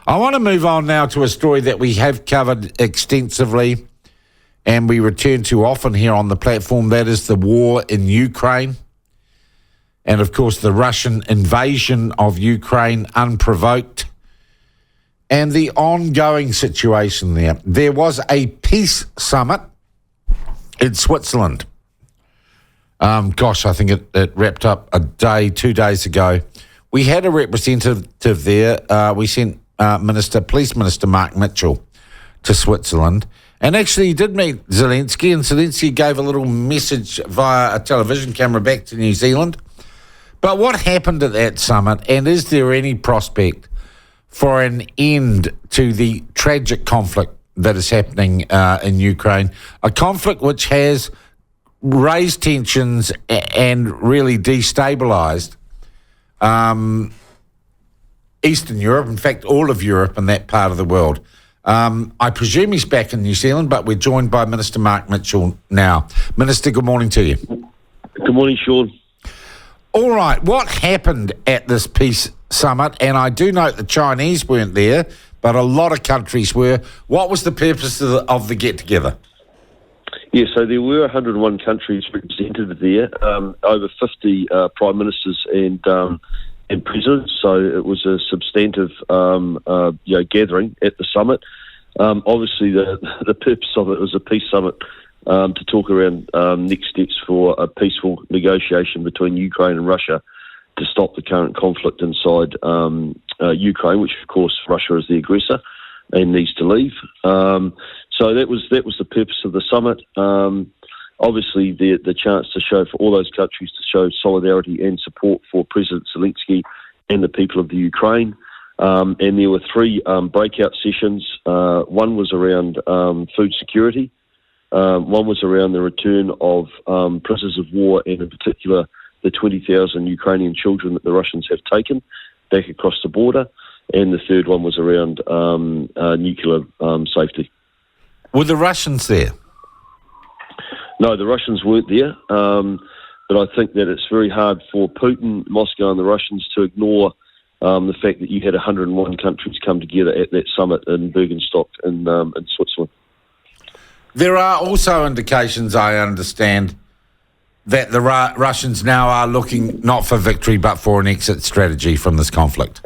I want to move on now to a story that we have covered extensively and we return to often here on the platform. That is the war in Ukraine. And, of course, the Russian invasion of Ukraine unprovoked and the ongoing situation there. There was a peace summit in Switzerland. I think it wrapped up 2 days ago. We had a representative there. We sent Police Minister Mark Mitchell to Switzerland. And actually he did meet Zelensky, and Zelensky gave a little message via a television camera back to New Zealand. But what happened at that summit, and is there any prospect for an end to the tragic conflict that is happening in Ukraine, a conflict which has raised tensions and really destabilised Eastern Europe, in fact, all of Europe and that part of the world? I presume he's back in New Zealand, but we're joined by Minister Mark Mitchell now. Minister, good morning to you. Good morning, Sean. All right, what happened at this peace summit? And I do note the Chinese weren't there, but a lot of countries were. What was the purpose of the get-together? Yeah, so there were 101 countries represented there, over 50 prime ministers and presidents. So it was a substantive gathering at the summit. Obviously, the purpose of it was a peace summit to talk around next steps for a peaceful negotiation between Ukraine and Russia to stop the current conflict inside Ukraine, which of course Russia is the aggressor and needs to leave. So that was the purpose of the summit. Obviously, the chance to show for all those countries to show solidarity and support for President Zelensky and the people of the Ukraine. And there were three breakout sessions. One was around food security. One was around the return of prisoners of war, and in particular the 20,000 Ukrainian children that the Russians have taken back across the border. And the third one was around nuclear safety. Were the Russians there? No, the Russians weren't there. But I think that it's very hard for Putin, Moscow and the Russians to ignore the fact that you had 101 countries come together at that summit in Bergenstock in Switzerland. There are also indications, I understand, that the Russians now are looking not for victory but for an exit strategy from this conflict.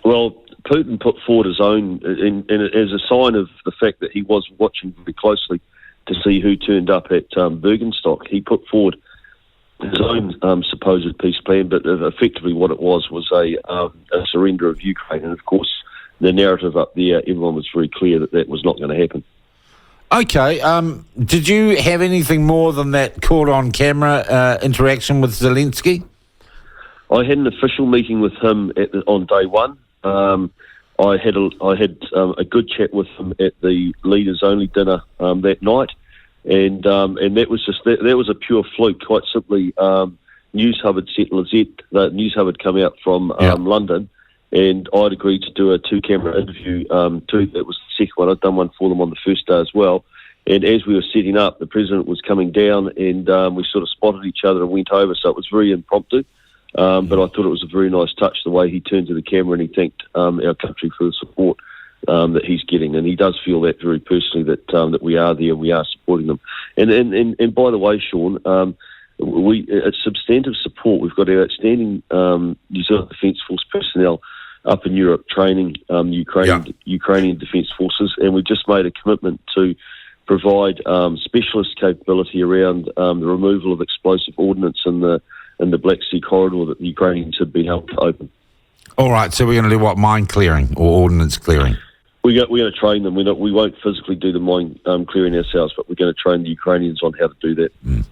Well, Putin put forward his own, and as a sign of the fact that he was watching very closely to see who turned up at Bergenstock, he put forward his own supposed peace plan, but effectively what it was a surrender of Ukraine. And of course, the narrative up there, everyone was very clear that was not going to happen. Okay, did you have anything more than that caught on camera interaction with Zelensky? I had an official meeting with him on day one. I had a good chat with him at the leaders only dinner that night, and that was just that was a pure fluke. Quite simply, News Hub had sent Lizette. The News Hub had come out from London, and I'd agreed to do a 2-camera interview. That was the second one. I'd done one for them on the first day as well. And as we were setting up, the president was coming down, and we sort of spotted each other and went over. So it was very impromptu. But I thought it was a very nice touch the way he turned to the camera and he thanked our country for the support that he's getting, and he does feel that very personally that we are there and we are supporting them. And by the way, Sean, it's substantive support. We've got our outstanding New Zealand Defence Force personnel up in Europe training Ukrainian Defence Forces, and we've just made a commitment to provide specialist capability around the removal of explosive ordnance in the Black Sea corridor that the Ukrainians have been able to open. All right, so we're going to do what, mine clearing or ordnance clearing? We're going to train them. We won't physically do the mine clearing ourselves, but we're going to train the Ukrainians on how to do that.